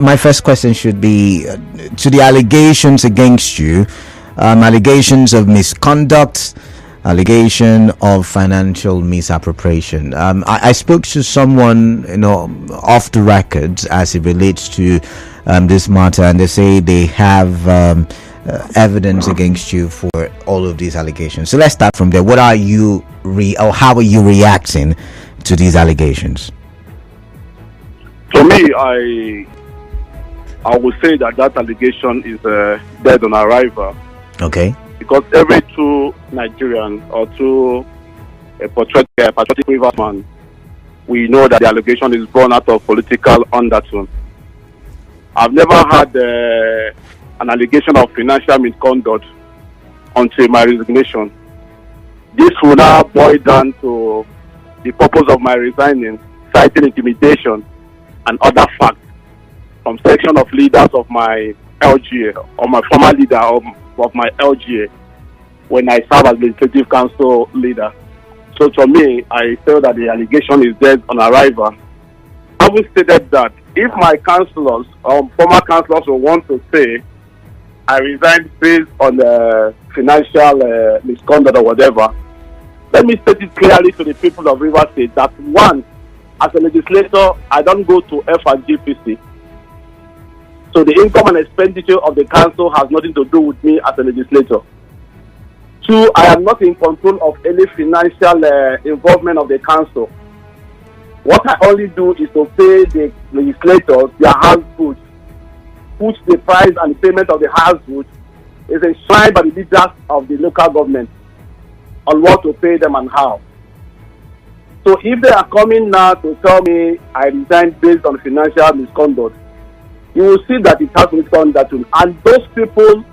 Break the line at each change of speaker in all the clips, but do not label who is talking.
my first question should be to the allegations against you, allegations of misconduct, allegation of financial misappropriation. I spoke to someone, off the records as it relates to this matter, and they say they have evidence against you for all of these allegations. So let's start from there. What are you or how are you reacting to these allegations?
For me, I would say that allegation is dead on arrival.
Okay.
Because every true Nigerian or true patriotic riverman, we know that the allegation is born out of political undertone. I've never had an allegation of financial misconduct until my resignation. This will now boil down to the purpose of my resigning, citing intimidation and other facts from section of leaders of my LGA, or my former leader of my LGA, when I serve as legislative council leader. So to me, I feel that the allegation is dead on arrival. Having stated that, if my councillors or former councillors will want to say I resigned based on the financial misconduct or whatever, let me state it clearly to the people of Rivers State that, one, as a legislator, I don't go to F&GPC. So the income and expenditure of the council has nothing to do with me as a legislator. Two, I am not in control of any financial involvement of the council. What I only do is to pay the legislators their house goods, which the price and payment of the house goods is enshrined by the leaders of the local government on what to pay them and how. So if they are coming now to tell me I resigned based on financial misconduct, you will see that it has misconduct. And those people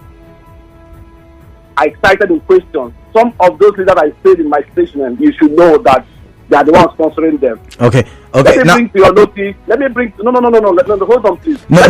I cited in question, some of those leaders I said in my statement, you should know that they are the ones sponsoring them.
Okay.
Let me bring to your notice. Let me bring. No. Hold on, please.
No.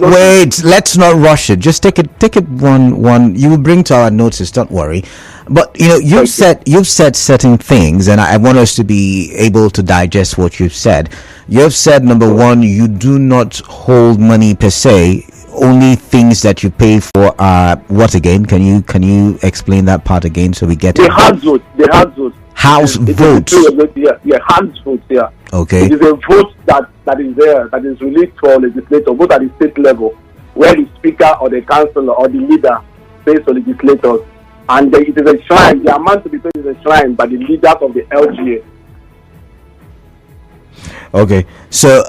Wait. Let's not rush it. Just take it one. You will bring to our notice. Don't worry. But you've said certain things, and I want us to be able to digest what you've said. You've said, number one, you do not hold money per se. Only things that you pay for are what again? Can you explain that part again so we get
the house vote? The house vote.
House votes.
Yeah, house votes. Yeah.
Okay.
It is a vote that is there, that is released for legislators, both at the state level, where the speaker or the councillor or the leader pays for legislators, and it is enshrined. The amount to be paid is enshrined by the leaders of the LGA.
Okay. So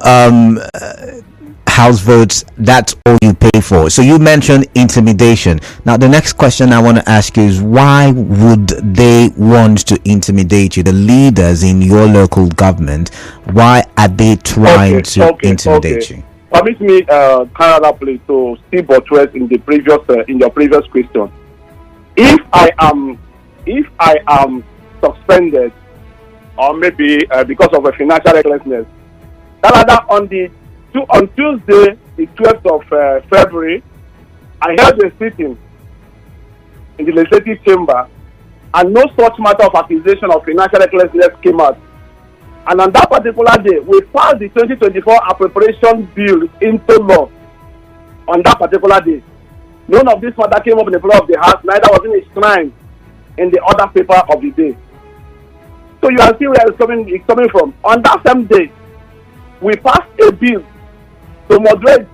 house votes, that's all you pay for. So you mentioned intimidation. Now the next question I want to ask you is, why would they want to intimidate you, the leaders in your local government? Why are they trying to intimidate you?
Permit me, Canada, please, to still buttress in the previous in your previous question. If I am suspended, or maybe because of a financial recklessness, Canada, on Tuesday, the 12th of February, I held a sitting in the legislative chamber, and no such matter of accusation of financial recklessness came out. And on that particular day, we passed the 2024 appropriation bill into law. On that particular day, none of this matter came up in the floor of the House, neither was it enshrined in the other paper of the day. So you can see where it's coming from. On that same day, we passed a bill to moderate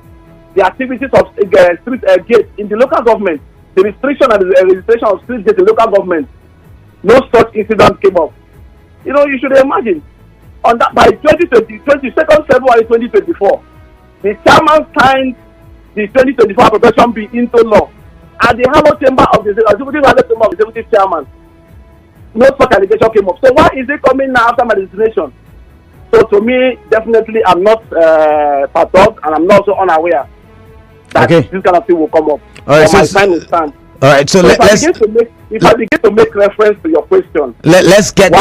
the activities of street gates in the local government, the restriction and the registration of street gates in local government. No such incident came up. You should imagine, on that, by 22nd February 2024, the chairman signed the 2024 appropriation bill into law at the Harlow Chamber of the Executive Chairman. No such allegation came up. So why is it coming now after my resignation? So to me, definitely, I'm not perturbed, and I'm not so unaware that this kind of thing will come up.
All right,
my time will stand.
All right, so
if I begin to make reference to your question,
let's get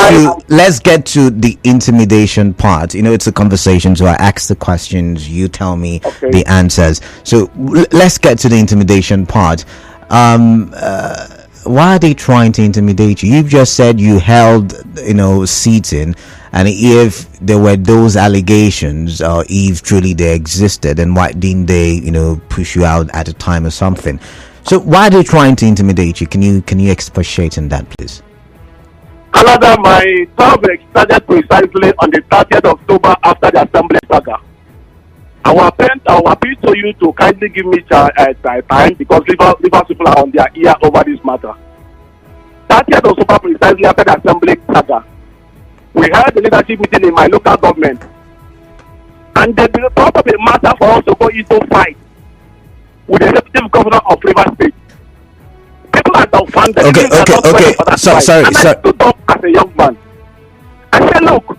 to the intimidation part. It's a conversation, so I ask the questions, you tell me the answers. So let's get to the intimidation part. Why are they trying to intimidate you? You've just said you held, seating, And if there were those allegations, or if truly they existed, then why didn't they, push you out at a time or something? So why are they trying to intimidate you? Can you expatiate on that, please?
Canada, my topic started precisely on the 30th of October after the Assembly saga. I will appeal to you to kindly give me time because Rivers people are on their ear over this matter. 30th of October precisely after the Assembly saga. We had the leadership meeting in my local government. And the probably matter for us to go into fight with the executive governor of Rivers State. People are dumbfounded.
Okay. Sorry.
I stood up as a young man. I said, look,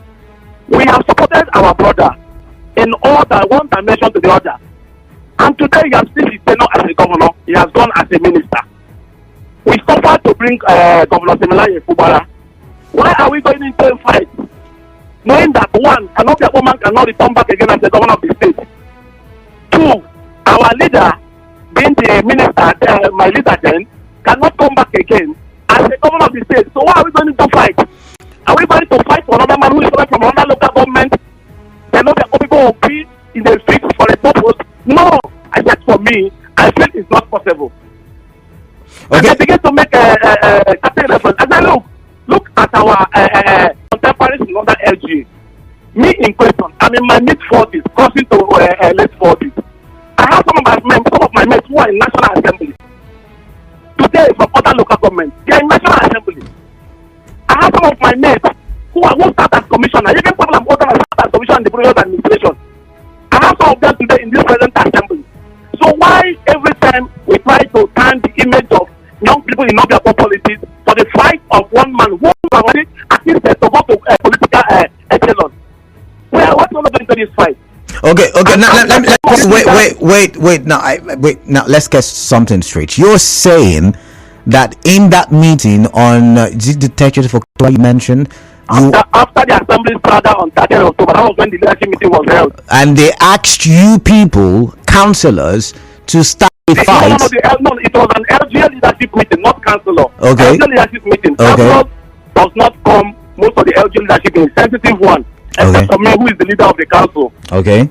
we have supported our brother in order, one dimension to the other. And today he has still his tenure as a governor. He has gone as a minister. We suffered to bring Governor Similaye Fubara. Why are we going into a fight? Knowing that one, another woman cannot return back again as the governor of the state. Two, our leader, being the minister, my leader then, cannot come back again as the governor of the state. So why are we going to fight? Are we going to fight for another man who is coming from another local government? They know that people will be in the street for a purpose. No, I said for me, I feel it's not possible. Okay. And they begin to make a reference. I said, look at our contemporaries in other LG. Me in question, I'm in my mid-40s, crossing to late 40s. I have some of my mates who are in National Assembly. Today, from other local governments, they are in National Assembly. I have some of my mates who start as commissioner. Even people have start as commissioner in the previous administration. I have some of them today in this present assembly. So why every time we try to turn the image of young people in Nobia politics for the fight of one man who already assisted to go to political echelon? What's all about into this fight?
Okay. Wait. Now let's get something straight. You're saying that in that meeting on the 30th of October you mentioned,
after the assembly started on 30th of October, that was when the leadership meeting was held.
And they asked you people, councillors, to start a fight.
No, it was an LGA leadership meeting, not councillor.
Okay.
LGA leadership meeting.
Okay.
Councillor does not come. Most of the LGA leadership is a sensitive one. Except for me, who is the leader of the council.
Okay.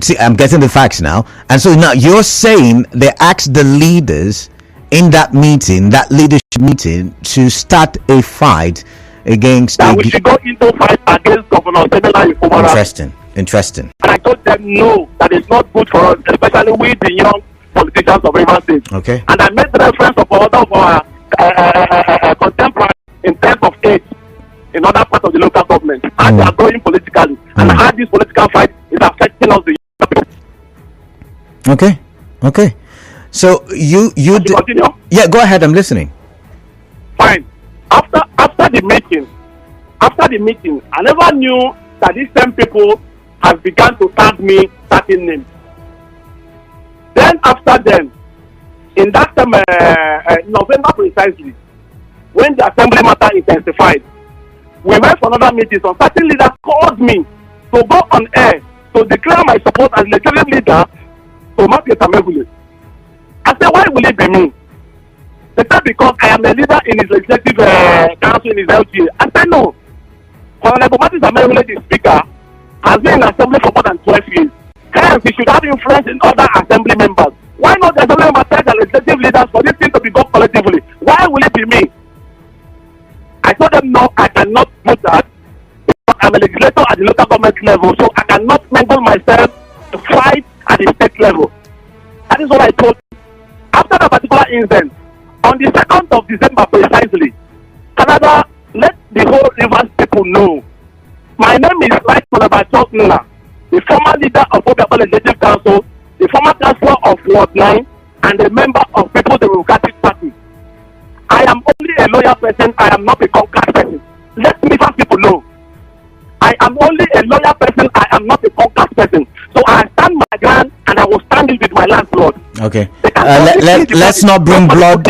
See, I'm getting the facts now. And so now you're saying they asked the leaders in that meeting, that leadership meeting, to start a fight against...
That we should go into fight against Governor Similaye Fubara.
Interesting.
And I told them no, that is not good for us, especially with the young politicians of Rivers State.
Okay.
And I made the reference of other of our contemporaries in terms of age in other parts of the local government. And they are growing politically. And how this political fight is affecting us, the young people.
Okay. So you
continue?
Yeah, go ahead, I'm listening.
Fine. After the meeting, I never knew that these same people have begun to tag me certain names. Then after them, in that November precisely, when the assembly matter intensified, we went for another meeting. So certain leaders called me to go on air to declare my support as legislative leader to Matthew Tamegule. I said, why will it be me? They said, because I am a leader in his legislative council in his LGA. I said, no. Honorable Matthew Tamegule, the speaker, has been in assembly for more than 12 years. Hence, he should have influence in other assembly members. Why not the assembly members tell the legislative leaders for this thing to be done collectively? Why will it be me? I told them, no, I cannot do that. I'm a legislator at the local government level, so I cannot mingle myself to fight at the state level. That is what I told them. After that particular incident, on the 2nd of December precisely, Canada let the whole Rivers people know. My name is Right Honorable Achor, the former leader of Fubara Legislative Council, the former councillor of Ward 9, and a member of People's Democratic Party. I am only a loyal person, I am not a conquered person. Let me first people know. I am only a loyal person, I am not a conquered person. So I stand my ground and I will stand it with my landlord.
Okay. Let's not bring blood.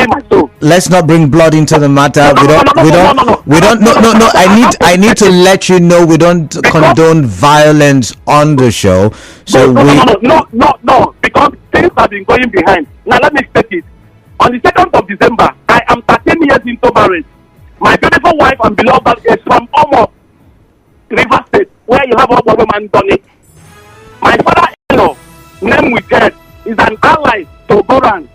Let's not bring blood into the matter. We don't. No. I need to let you know we don't condone violence on the show. So
no. Because things have been going behind. Now let me state it. On the 2nd of December, I am 13 years into marriage. My beautiful wife and beloved is from Omo. River State, where you have all women done it. My father-in-law, name we get, is an ally to Goran.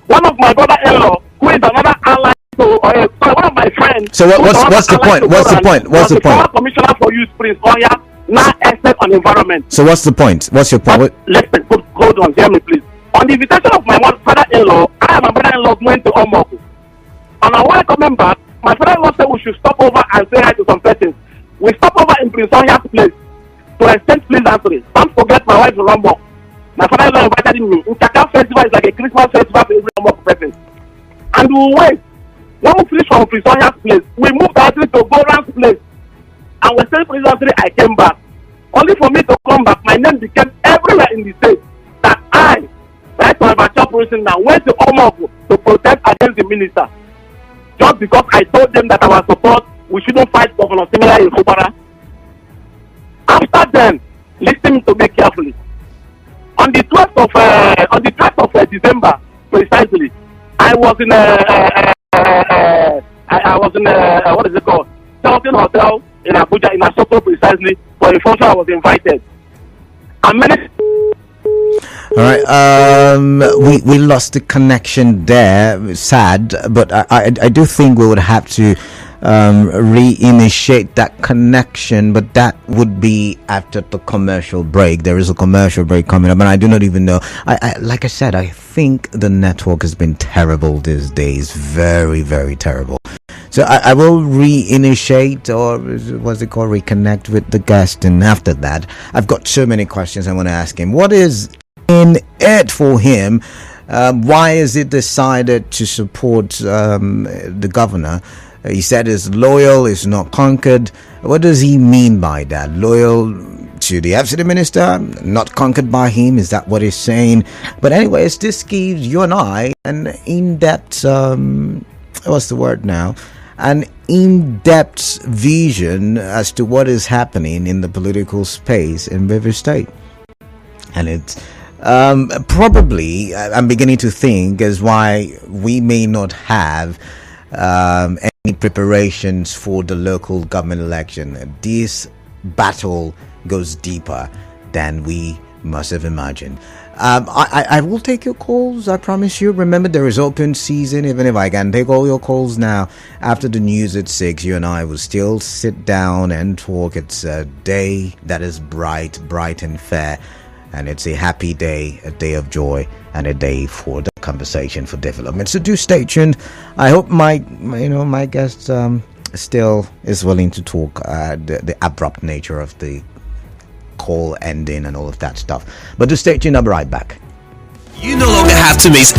One of my brother-in-law, who is another ally to, one of my friends.
So what's the point? What's the point? What's the point?
Commissioner for Youth, Prince Oya, now expert on environment.
So what's the point? What's your point?
Listen, hold on, hear me please. On the invitation of my father-in-law, I and my brother-in-law went to Omoku. And while coming back, my father-in-law said we should stop over and say hi to some persons. We stop over in Prince Oya's place to extend pleasantry. Don't forget my wife Rambo. My father-in-law invited me. Nkaka festival is like a Christmas festival for every Rambo person. And we wait. When we finish from Prince Oya's place, we moved directly to Goran's place. And we said pleasantry, I came back. Only for me to come back, my name became everywhere in the state. That I, right to my church person now, went to Omoku to protest against the minister. Just because I told them that our support, we shouldn't fight Governor Similar in Fubara. After then, listen to me carefully. On the 12th of December, precisely, I was in what is it called? Hilton Hotel in Abuja, in Achor precisely, for a function I was invited. And many.
All right. We lost the connection there. Sad, but I do think we would have to reinitiate that connection, but that would be after the commercial break. There is a commercial break coming up, and I do not even know. Like I said, I think the network has been terrible these days. Very, very terrible. So I will reinitiate, or what's it called, reconnect with the guest, and after that, I've got so many questions I want to ask him. What is in it for him? Why is it decided to support the governor? He said is loyal, is not conquered. What does he mean by that? Loyal to the FCD minister, not conquered by him? Is that what he's saying? But anyways, this gives you and I an in-depth, what's the word now? An in-depth vision as to what is happening in the political space in River State. And it's probably, I'm beginning to think, is why we may not have any preparations for the local government election. This battle goes deeper than we must have imagined. I will take your calls, I promise you. Remember, there is open season. Even if I can take all your calls now, after the news at 6, you and I will still sit down and talk. It's a day that is bright and fair, and it's a happy day, a day of joy, and a day for the conversation, for development. So do stay tuned. I hope my guest still is willing to talk. The abrupt nature of the call ending and all of that stuff. But do stay tuned. I'll be right back.
You no longer have to miss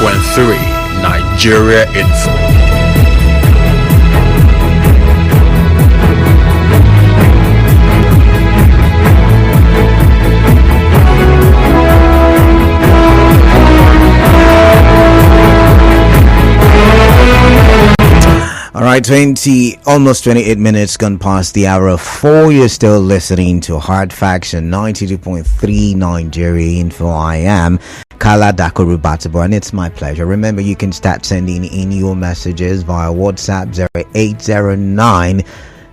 Nigeria Info.
All right, almost 28 minutes gone past the hour of 4. You're still listening to Hard Facts on 92.3 Nigeria Info. I am Kala Dakorubatabo, and it's my pleasure. Remember, you can start sending in your messages via WhatsApp 0809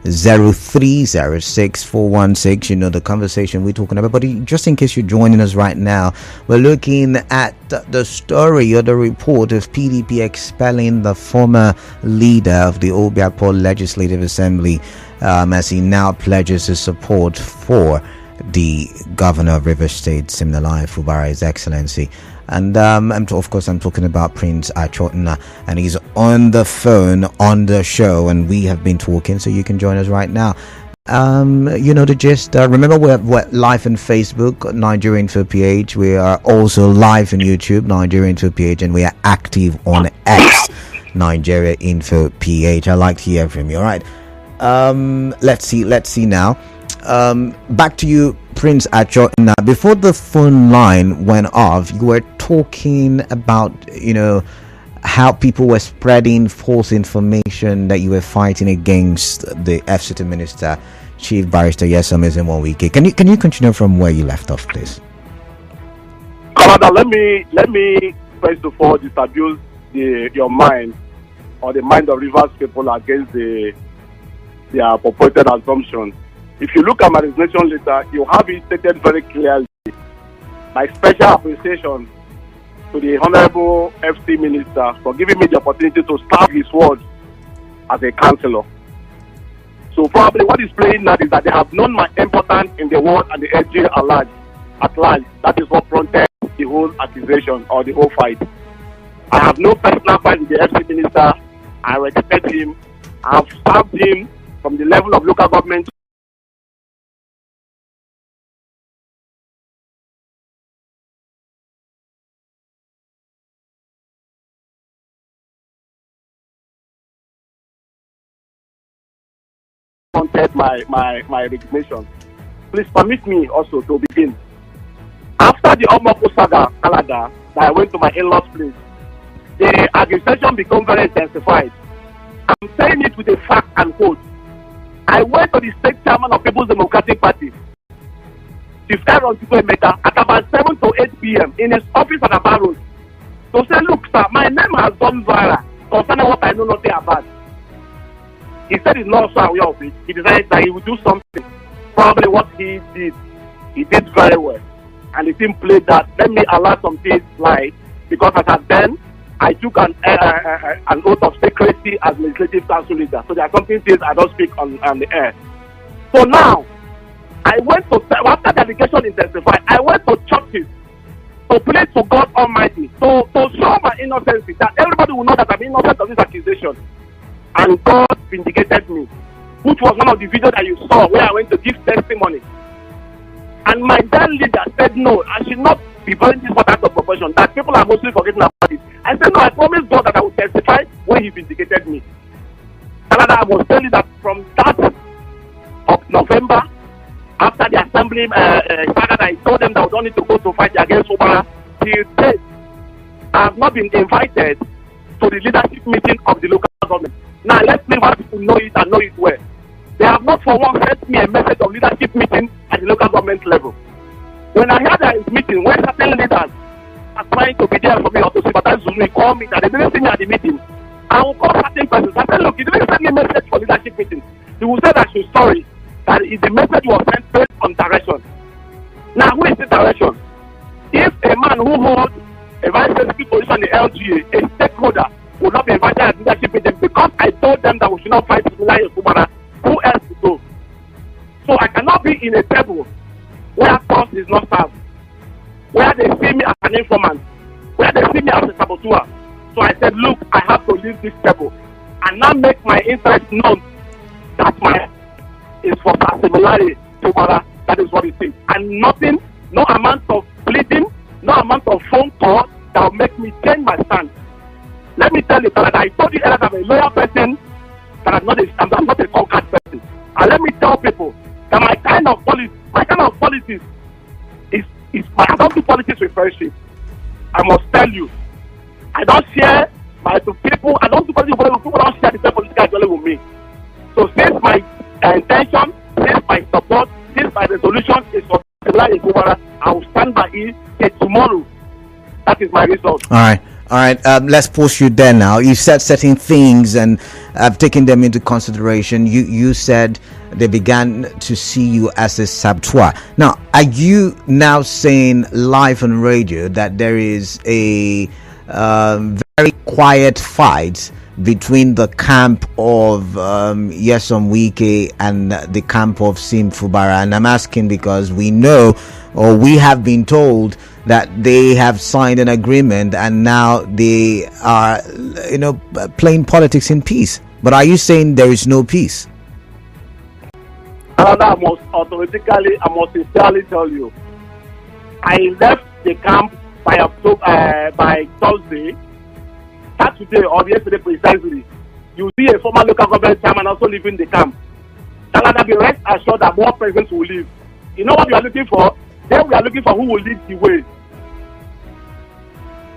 0306 You know the conversation we're talking about. But just in case you're joining us right now, we're looking at the story or the report of PDP expelling the former leader of the Obiapo Legislative Assembly as he now pledges his support for the governor of Rivers State, Simnalai Fubara, His Excellency. And I'm talking about Prince Achor, and he's on the phone on the show, and we have been talking, so you can join us right now. You know the gist. Remember, we're live on Facebook, Nigerian Info PH. We are also live on YouTube, Nigerian Info PH, and we are active on X, Nigeria Info PH. I like to hear from you. All right. Let's see now. Back to you, Prince Achor. Now, before the phone line went off, you were talking about, how people were spreading false information that you were fighting against the FCT Minister, Chief Barrister Yesam Ezenwo-Wike. Can you continue from where you left off, please?
Canada, let me first of all disabuse your mind or the mind of Rivers people against their purported assumptions. If you look at my resignation letter, you have it stated very clearly. My special appreciation to the Honorable FC Minister for giving me the opportunity to serve his word as a councillor. So probably what is playing now is that they have known my importance in the world and the LG at large. That is what prompted the whole accusation or the whole fight. I have no personal fight with the FC Minister. I respect him. I have served him from the level of local government my resignation. Please permit me also to begin. After the Omoko saga, Canada, that I went to my in-laws place, the accusation became very intensified. I'm saying it with a fact and quote. I went to the state chairman of People's Democratic Party, Chief Aaron Emeka, at about 7 to 8 p.m. in his office at Aba Road to say, look, sir, my name has gone viral concerning what I know nothing about. He said he's not so aware of it. He decided that he would do something. Probably what he did very well. And the team played that. Let me allow some things lie, because as at then, I took an oath of secrecy as legislative council leader. So there are some things I don't speak on the air. So now, I went to, after the allegation intensified, I went to churches to pray to God Almighty, to show my innocence, that everybody will know that I'm innocent of this accusation. And God vindicated me, which was one of the videos that you saw where I went to give testimony. And my then leader said, no, I should not be burning this matter out of proportion, that people are mostly forgetting about it. I said, no, I promised God that I would testify when he vindicated me. And I was telling you that from that of November, after the assembly started, I told them that we don't need to go to fight against Fubara. Till date, I have not been invited to the leadership meeting of the local government. Now let's see how people know it and know it well. They have not for once sent me a message of leadership meeting at the local government level. When I heard that meeting, when certain leaders are trying to be there for me or to sympathize with me, call me that they didn't see me at the meeting, I will call certain persons. I said, look, you didn't send me a message for leadership meeting. He will say that she's sorry, that the message was sent based on direction. Now, who is the direction? If a man who holds a vice president position in the LGA, a stakeholder, will not be invited at leadership meeting because I told them that we should not fight similar in Fubara, who else to go? So I cannot be in a table where cost is not served, where they see me as an informant, where they see me as a saboteur. So I said, look, I have to leave this table and now make my interest known that my is for similarity to Fubara. That is what it is. And nothing, no amount of pleading, no amount of phone call, that will make me change my stance. Let me tell you that I told you earlier that I'm a loyal person, that I'm not a conquered person. And let me tell people that my kind of politics is I don't do politics with friendship. I must tell you, I don't share people. I don't do politics with people who don't share the same political ideology with me. So since my intention, since my support, since my resolution is for Fubara, I will stand by it till tomorrow. That is my result.
All right. Let's post you there now. You said certain things, and I've taken them into consideration. You said they began to see you as a saboteur. Now, are you now saying live on radio that there is a very quiet fight between the camp of Yesom Wike and the camp of Sim Fubara? And I'm asking because we know, or we have been told, that they have signed an agreement and now they are, playing politics in peace. But are you saying there is no peace?
I must sincerely tell you, I left the camp by Thursday, Saturday or yesterday precisely. You see a former local government chairman also leaving the camp. Canada, be rest assured that more presidents will leave. You know what we are looking for? Then we are looking for who will lead the way.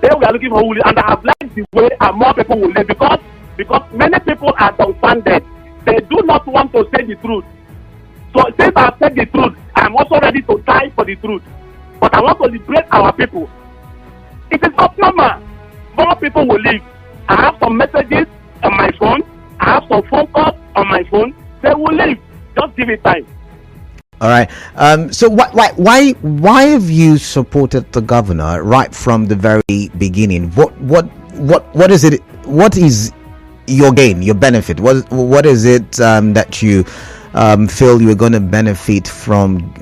Then we are looking for who will lead, and I have led the way, and more people will lead because many people are dumbfounded. They do not want to say the truth. So since I have said the truth, I am also ready to die for the truth. But I want to liberate our people. It is not normal. More people will leave. I have some messages on my phone. I have some phone calls on my phone. They will leave. Just give it time.
All right. So why have you supported the governor right from the very beginning? What is it? What is your gain, your benefit? What is it that you feel you're going to benefit from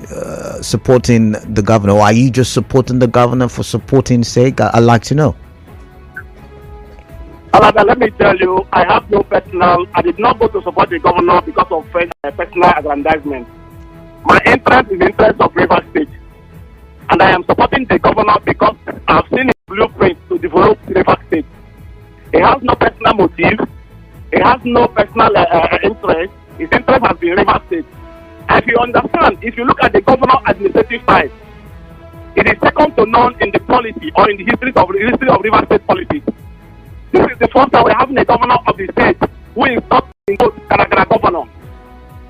supporting the governor? Or are you just supporting the governor for supporting's sake? I'd like to know.
Let me tell you, I have no personal. I did not go to support the governor because of personal aggrandizement. My interest is the interest of River State, and I am supporting the governor because I've seen his blueprint to develop River State. He has no personal motive. He has no personal interest. His interest has been River State. And if you understand, if you look at the governor administrative side, it is second to none in the policy or in the history of River State politics. This is the first time we're having a governor of the state who is not in good governor.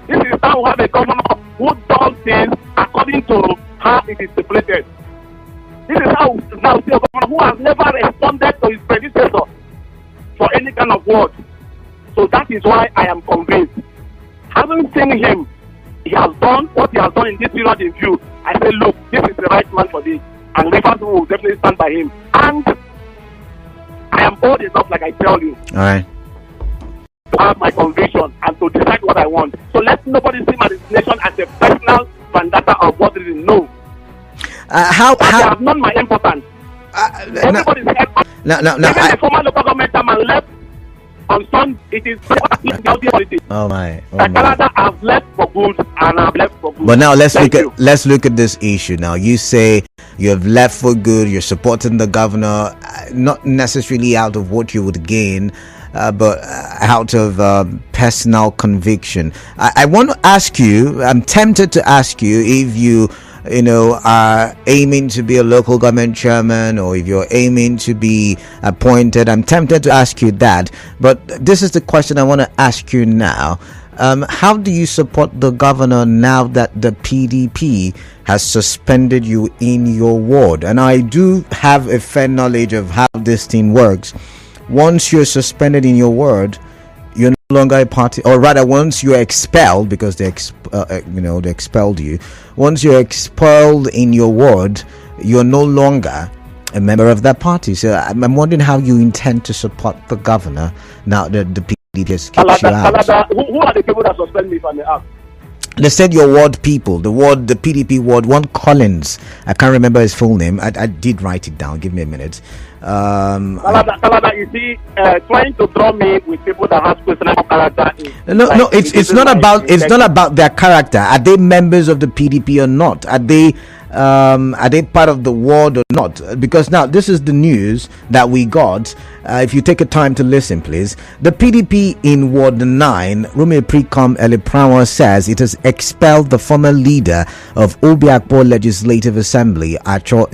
This is how we have a governor who does things according to how it is stipulated. This is how we now see a governor who has never responded to his predecessor for any kind of word. So that is why I am convinced. Having seen him, he has done what he has done in this period in view. I say, look, this is the right man for this. And Rivers will definitely stand by him. And I am old enough, like I tell you.
All right.
To have my conviction and to decide what I want. So let nobody see my resignation as a personal vendetta of what it is. No. I have known my importance. Everybody's
no.
Even the former local government chairman left on Sunday. It is politics.
Oh my.
Canada have left for good and have left for good.
But now let's look at this issue. Now you say you have left for good. You're supporting the governor, not necessarily out of what you would gain. But out of personal conviction. I want to ask you, I'm tempted to ask you if you are aiming to be a local government chairman or if you're aiming to be appointed. I'm tempted to ask you that. But this is the question I want to ask you now. How do you support the governor now that the PDP has suspended you in your ward? And I do have a fair knowledge of how this thing works. Once you're suspended in your ward, you're no longer a party, or rather, once you're expelled, because they expelled you. Once you're expelled in your ward, you're no longer a member of that party. So I'm wondering how you intend to support the governor now that the PDP has kicked you out.
Who are the people that suspend me if I may ask?
They said your ward people, the PDP ward, one Collins. I can't remember his full name. I did write it down. Give me a minute.
Kalada, you see, trying to draw me with people that have questionable character.
No, it's not about their character. Are they members of the PDP or not? Are they part of the ward or not? Because now this is the news that we got. If you take a time to listen, please. The PDP in Ward 9, Rumi Precom Eliprawa, says it has expelled the former leader of Obiakpo Legislative Assembly, Achor,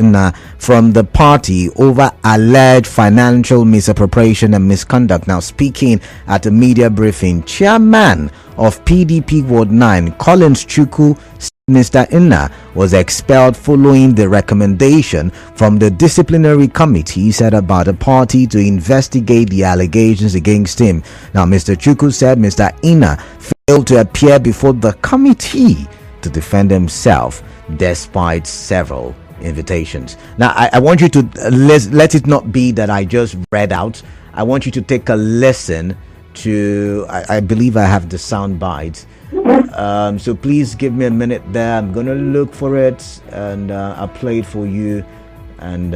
from the party over alleged financial misappropriation and misconduct. Now, speaking at a media briefing, chairman of PDP Ward 9, Collins Chukwu, Mr. Inna was expelled following the recommendation from the disciplinary committee set about the party to investigate the allegations against him. Now, Mr. Chukwu said Mr. Inna failed to appear before the committee to defend himself despite several invitations. Now, I want you to let it not be that I just read out. I want you to take a listen to, I believe I have the sound bite. So please give me a minute there. I'm gonna look for it and I'll play it for you, and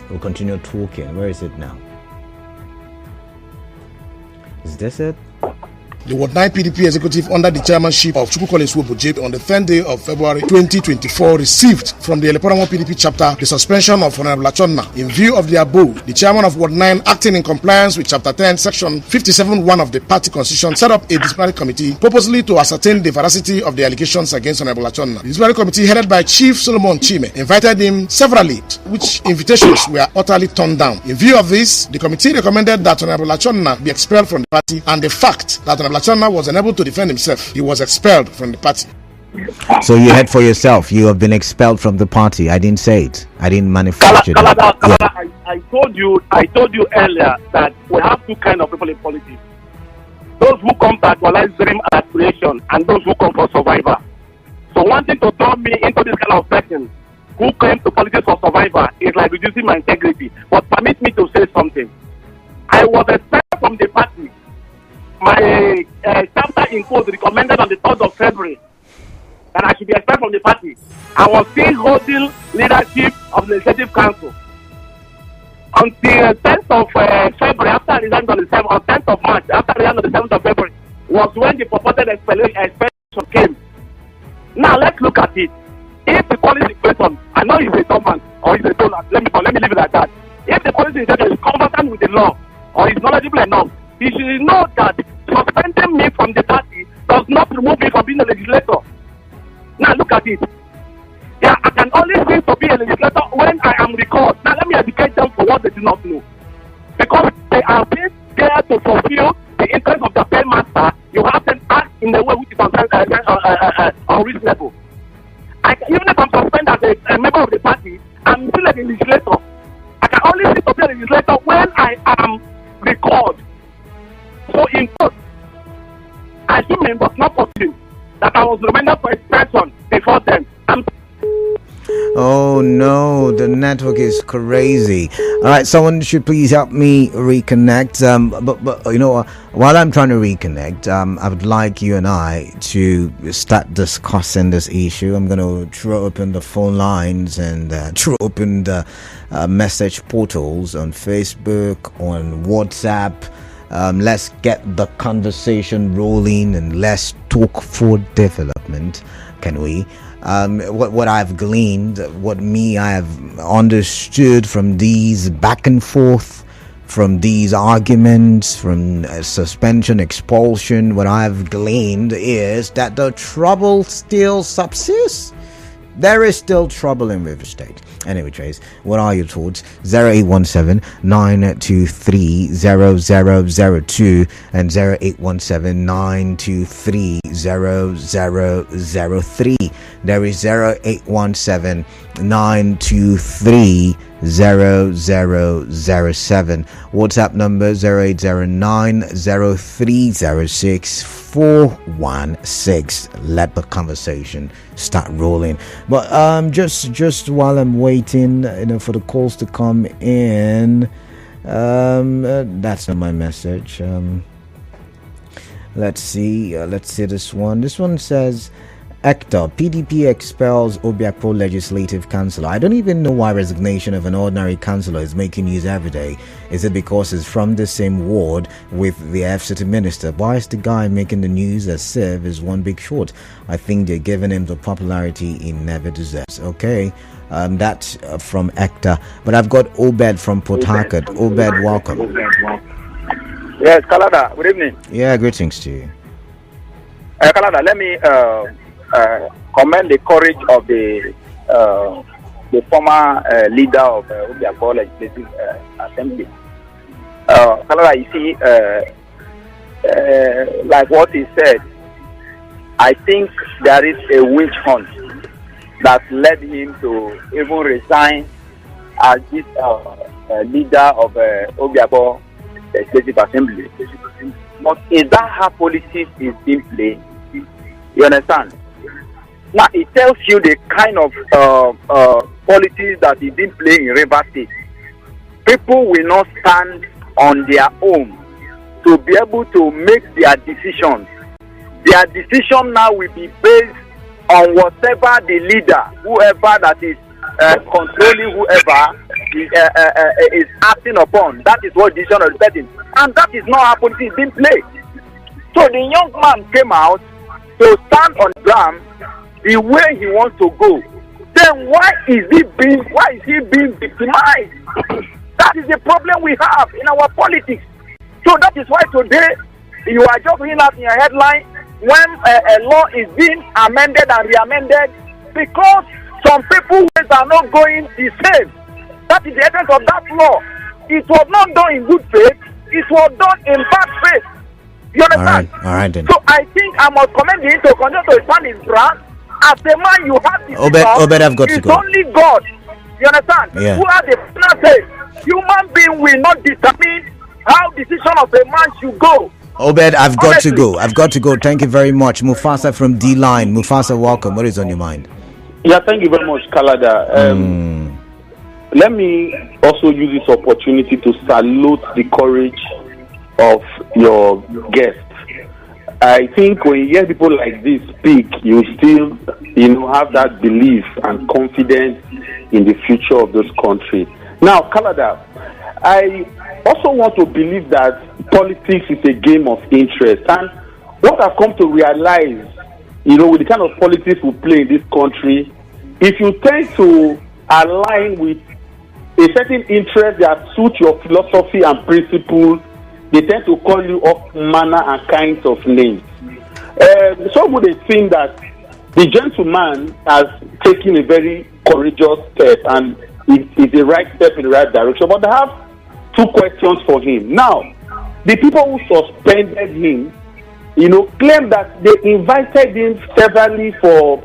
we'll continue talking. Where is it now? Is this it?
The Ward 9 PDP executive under the chairmanship of Chukwu Collins Woboje on the 10th day of February 2024 received from the Eleporamo PDP chapter the suspension of Honorable Achonna. In view of the above, the chairman of Ward 9, acting in compliance with Chapter 10, Section 57(1) of the party constitution, set up a disciplinary committee purposely to ascertain the veracity of the allegations against Honorable Achonna. The disciplinary committee, headed by Chief Solomon Chime, invited him severally, which invitations were utterly turned down. In view of this, the committee recommended that Honorable Achonna be expelled from the party, and the fact that Honorable Achonna was unable to defend himself, he was expelled from the party.
So you heard for yourself, you have been expelled from the party. I didn't say it. I didn't manufacture it.
Yeah. I told you earlier that we have two kinds of people in politics. Those who come to actualize dream and aspiration, and those who come for survivor. So wanting to turn me into this kind of person who came to politics for survivor is like reducing my integrity. But permit me to say something. I was expelled from the party. My chapter in code recommended on the 3rd of February that I should be expelled from the party. I was still holding leadership of the Legislative Council. Until 10th of February, after I resigned on the 7th, or 10th of March, after I resigned on the 7th of February, was when the purported expulsion came. Now let's look at it. If the policy person, I know he's a Thomas or he's a Donald, let me leave it like that. If the policy is conversant with the law or is knowledgeable enough, he should know that suspending me from the party does not remove me from being a legislator. Now look at it. Yeah, I can only seem to be a legislator when I am recalled. Now let me educate them for what they do not know. Because they are being there to fulfill the interest of the paymaster, you have them act in a way which is unreasonable. Even if I'm suspended as a member of the party, I'm still a legislator. I can only seem to be a legislator when I am recalled. So in court, assuming but not possible that I was remanded for expression before them.
Oh no, the network is crazy. All right, someone should please help me reconnect. But you know, while I'm trying to reconnect, I would like you and I to start discussing this issue. I'm going to throw open the phone lines and throw open the message portals on Facebook, on WhatsApp. Let's get the conversation rolling and let's talk for development, can we? What I've gleaned, I have understood from these back and forth, from these arguments, from suspension, expulsion, what I've gleaned is that the trouble still subsists. There is still trouble in River State. Anyway, Trace, what are your thoughts? 0817-923-0002 and 0817-923-0003. There is 0817-923-0007. WhatsApp number 0809-0306-416. Let the conversation start rolling. But just while I'm waiting, for the calls to come in, that's not my message. Let's see this one. This one says, Hector, PDP expels Obiakpo Legislative Councillor. I don't even know why resignation of an ordinary councillor is making news every day. Is it because it's from the same ward with the FCT minister? Why is the guy making the news as if is one big short? I think they're giving him the popularity he never deserves. Okay, that's from Hector. But I've got Obed from Port Harcourt. Obed, welcome.
Yes, Canada, good evening.
Yeah, greetings to you.
Canada, let me commend the courage of the former leader of Obiakpo Legislative Assembly. Canada, you see, like what he said, I think there is a witch hunt that led him to even resign as this leader of Obiakpo Legislative Assembly. But is that how politics is being played? You understand? Now it tells you the kind of politics that is being played in River State. People will not stand on their own to be able to make their decisions. Their decision now will be based on whatever the leader, whoever that is controlling whoever is acting upon. That is what decision is setting. And that is not how politics is being played. So the young man came out to stand on the ground the way he wants to go. Then why is he being victimized? That is the problem we have in our politics. So that is why today you are just reading out in your headline when a law is being amended and re-amended because some people are not going the same. That is the essence of that law. It was not done in good faith. It was done in bad faith. You understand?
All right then.
So I think I must commend him to continue to stand his ground. As a man, you have the
Obed, I've got to go.
It's only God. You understand?
Yeah.
Who has the final say? Human being will not determine how decision of a man should go.
Obed, I've got to go. Thank you very much. Mufasa from D-Line. Mufasa, welcome. What is on your mind?
Yeah, thank you very much, Kalada. Let me also use this opportunity to salute the courage of your guest. I think when you hear people like this speak, you still, have that belief and confidence in the future of this country. Now, Kalada, I also want to believe that politics is a game of interest. And what I've come to realize, with the kind of politics we play in this country, if you tend to align with a certain interest that suits your philosophy and principles, they tend to call you all manner and kinds of names. Some would think that the gentleman has taken a very courageous step and it's the right step in the right direction. But I have two questions for him. Now, the people who suspended him, claim that they invited him severally for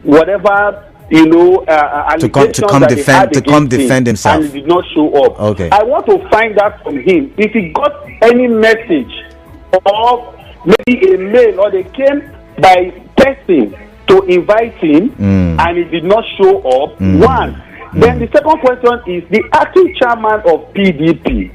whatever,
to come defend himself,
and he did not show up.
Okay.
I want to find out from him if he got any message or maybe a mail, or they came by texting to invite him and he did not show up. One. Then the second question is the acting chairman of PDP,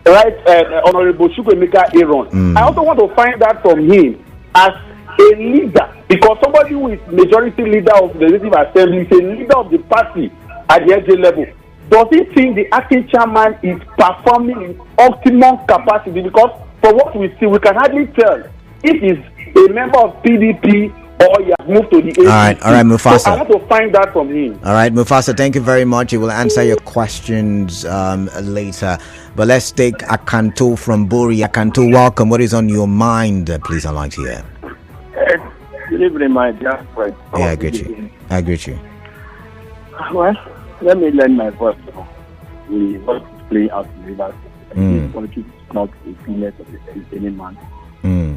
right, Honorable Chukwemeka Aaron. I also want to find out from him as a leader, because somebody who is majority leader of the Legislative Assembly is a leader of the party at the NJ level. Does he think the acting chairman is performing in optimum capacity? Because for what we see, we can hardly tell if he's a member of PDP or he has moved to the APC.
All right, Mufasa.
So I want to find that from him.
All right, Mufasa, thank you very much. He will answer your questions later. But let's take Akanto from Bori. Akanto, welcome. What is on your mind? Please, I'd like to hear.
Good evening, my dear friend.
Yeah, I greet you.
Well, let me lend my voice now. We want to play out in Rivers. Politics is not a business of any man.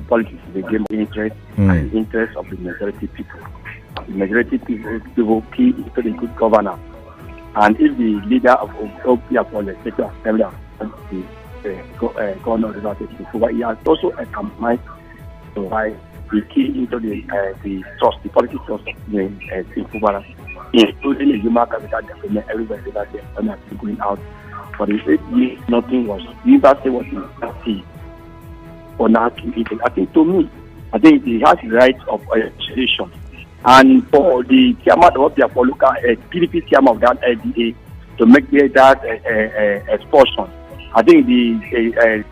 Politics is a game of interest and the interest of the majority people. The majority people key into the good governance. And if the leader of Obiakpo Legislative Assembly the governor of the Fubara, he has also accompanied to why the key into the trust, the political trust in Fubara, including the human capital development everywhere that they are going out. For the 8 years, nothing was. University was in party for now to eat. I think to me, he has the right of education. and for the chairman of the local PDP chairman of that LDA to make that expulsion. I think the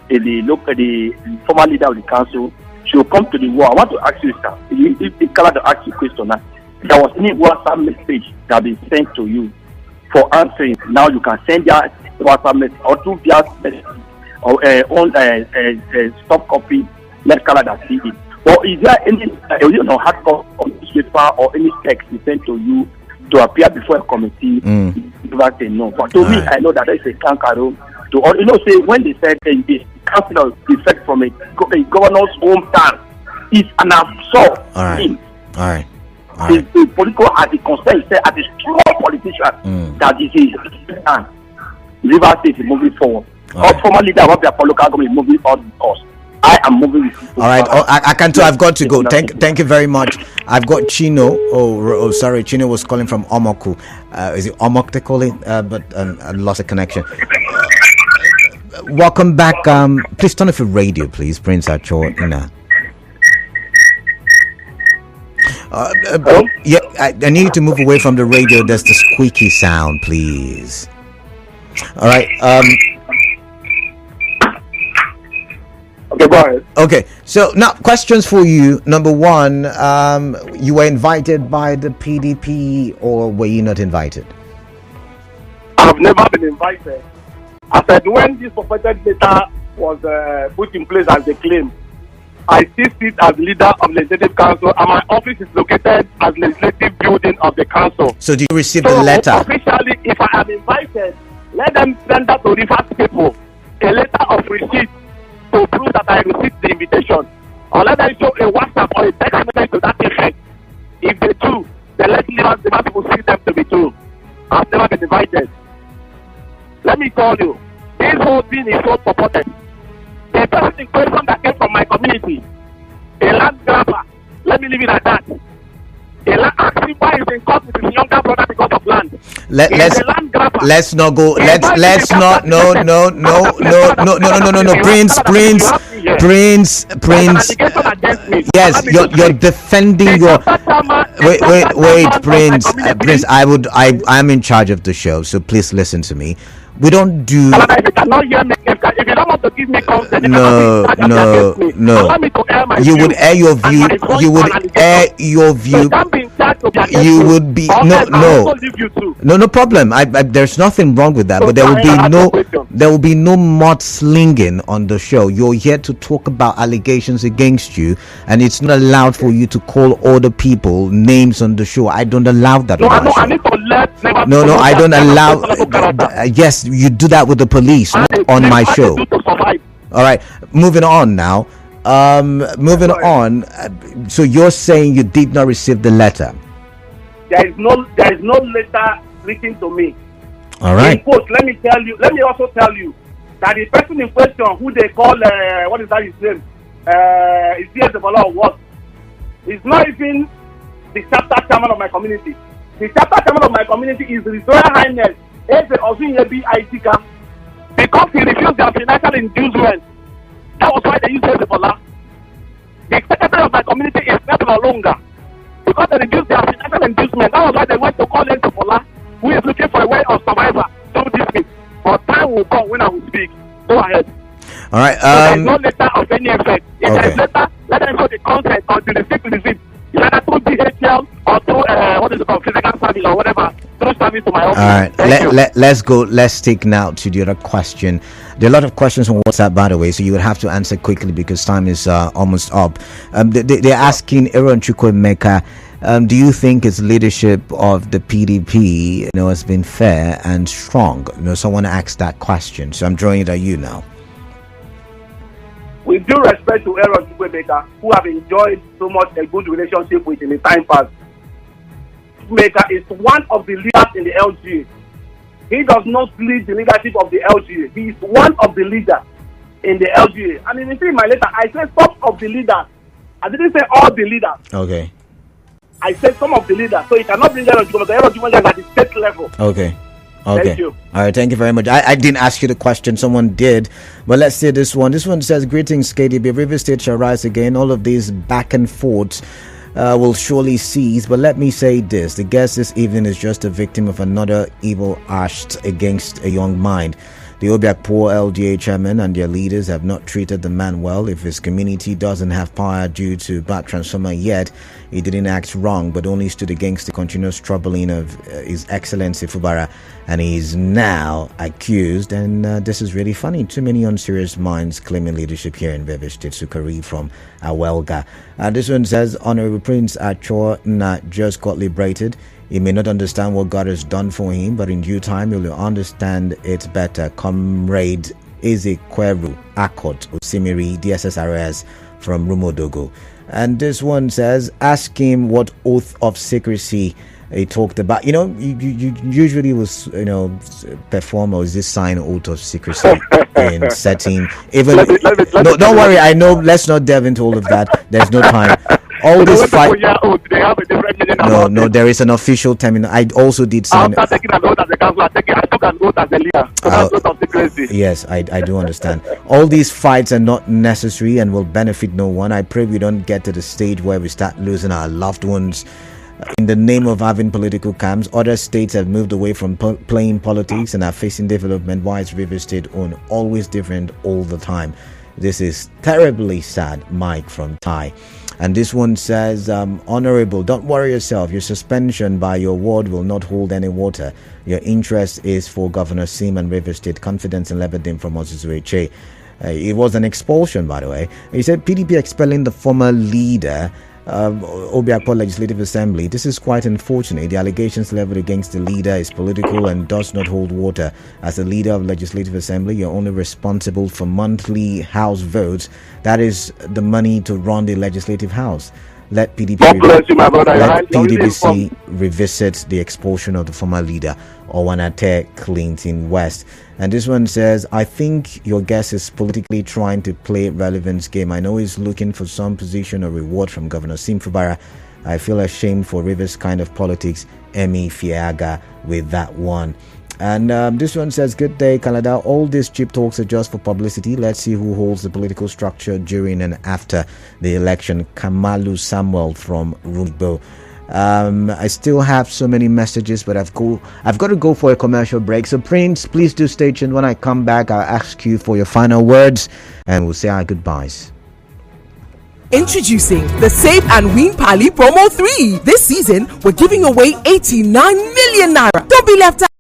former leader of the council should come to the war. I want to ask you, sir, if to ask you a question now. There was any WhatsApp message that been sent to you for answering. Now you can send that WhatsApp message or through that message or on stop copy. Let Canada see it. Or is there any hard copy or newspaper or any text sent to you to appear before a committee? Never say no. But to me, I know that there is a kangaroo. Say when they said a councillor effect from a governor's hometown is an absurd thing.
All right.
The political as a concern, as a strong politician, that is his River State is moving forward. Our former leader of the local government moving on with us. I am moving with people.
All right. I can't. I've got to go. Thank you very much. I've got Chino. Sorry. Chino was calling from Omoku. Is it Omok they call it? But I lost a connection. Welcome back. Please turn off your radio, please, Prince Achor. Yeah, I need you to move away from the radio. There's the squeaky sound, please. All right.
Okay, go ahead.
Okay, so now questions for you. Number one, you were invited by the PDP, or were you not invited?
I've never been invited. I said when this purported data was put in place as a claim, I still sit as leader of legislative council, and my office is located as legislative building of the council.
So did you receive the letter?
Officially, if I am invited, let them send that to Rivers people a letter of receipt to prove that I received the invitation, or let them show a WhatsApp or a text message to that effect. If they do, then let the people see them to be true. I've never been invited. Let me tell you, this whole thing is so purported. The person in question that came from my community, a land grabber, let me leave it at that. A land asking why he's in court with his younger brother because of land.
Let's not go. Let's not. No. Prince. Yes, you're defending your. Wait, Prince. Prince, I'm in charge of the show, so please listen to me. We don't do.
If you cannot hear me, if you don't want to give me consent,
no. You would air your view. You would air your view. You would be no problem. There's nothing wrong with that. But there will be no mudslinging on the show. You're here to talk about allegations against you, and it's not allowed for you to call other people names on the show. I don't allow that. No, I don't allow. Yes, you do that with the police, not on my show. All right, moving on now. Moving on. So you're saying you did not receive the letter?
There is no letter written to me.
All right.
In quote, let me also tell you that the person in question, who they call what is that his name? Is the what? Is not even the chapter chairman of my community. The chapter chairman of my community is His Royal Highness Eze Osunyebi Aitika, because he refused their financial inducement. That was why they used Hezbollah. The secretary of my community is not no longer, because they reduced their financial inducement. That was why they went to call Hezbollah, who is looking for a way of survival. Don't this me. But time will come when I will speak. Go ahead.
All right.
So there is no letter of any effect. If there is letter, let them show the content or the receipt. Either through DHL or through physical service or whatever. Through service to my office.
All right. Let's go. Let's take now to the other question. There are a lot of questions on WhatsApp, by the way, so you would have to answer quickly because time is almost up. They're asking Aaron Chukwuemeka, do you think his leadership of the PDP, has been fair and strong? Someone asked that question, so I'm drawing it at you now.
With due respect to Aaron Chukwuemeka, who have enjoyed so much a good relationship with in the time past, Chukwuemeka is one of the leaders in the LGA. He does not lead the leadership of the LGA. He is one of the leaders in the LGA. And in my letter, I said some of the leaders. I didn't say all the leaders.
Okay.
I said some of the leaders. So you cannot bring Aaron Chukwuemeka. Aaron Chukwuemeka is at the state level.
Okay.
Thank you.
All right, thank you very much. I didn't ask you the question, someone did, but let's see this one. This one says, greetings KDB, River State shall rise again. All of these back and forth will surely cease. But let me say this: the guest this evening is just a victim of another evil act against a young mind. The Obiakpo LGA chairman and their leaders have not treated the man well. If his community doesn't have power due to bad transformer yet, he didn't act wrong, but only stood against the continuous troubling of His Excellency Fubara, and he is now accused. And this is really funny. Too many unserious minds claiming leadership here in Vivi State. Sukari from Awelga. This one says, Honorable Prince Achor just got liberated. He may not understand what God has done for him, but in due time he will understand it better. Comrade Ezekweru Achor Osimiri, DSSRS from Rumodogo. And this one says, ask him what oath of secrecy he talked about. You usually was, perform or is this sign oath of secrecy in setting. Even no, don't worry. I know. Let's not delve into all of that. There's no time. All this fight. No, there is an official term. I also did sign.
After taking an oath as a councillor, I took an oath as a leader. Oath of secrecy.
Yes, I do understand. All these fights are not necessary and will benefit no one. I pray we don't get to the stage where we start losing our loved ones in the name of having political camps. Other states have moved away from playing politics and are facing development, while River State own always different all the time. This is terribly sad. Mike from Thai. And this one says, Honorable, don't worry yourself. Your suspension by your ward will not hold any water. Your interest is for Governor Sim and River State. Confidence in Lebanon from Ozuzueche. It was an expulsion, by the way. He said PDP expelling the former leader of Obiakpo Legislative Assembly. This is quite unfortunate. The allegations leveled against the leader is political and does not hold water. As the leader of Legislative Assembly, you're only responsible for monthly House votes. That is the money to run the Legislative House. Let PDPC revisit the expulsion of the former leader, Owanate Clinton West. And this one says, I think your guest is politically trying to play relevance game. I know he's looking for some position or reward from Governor Sim Fubara. I feel ashamed for Rivers kind of politics. Emi Fiaga with that one. And this one says, good day, Canada. All these cheap talks are just for publicity. Let's see who holds the political structure during and after the election. Kamalu Samuel from Rumbo. I still have so many messages, but I've got to go for a commercial break. So Prince, please do stay tuned. When I come back, I'll ask you for your final words and we'll say our goodbyes.
Introducing the Save and Win Pali Promo 3. This season, we're giving away 89 million naira. Don't be left out.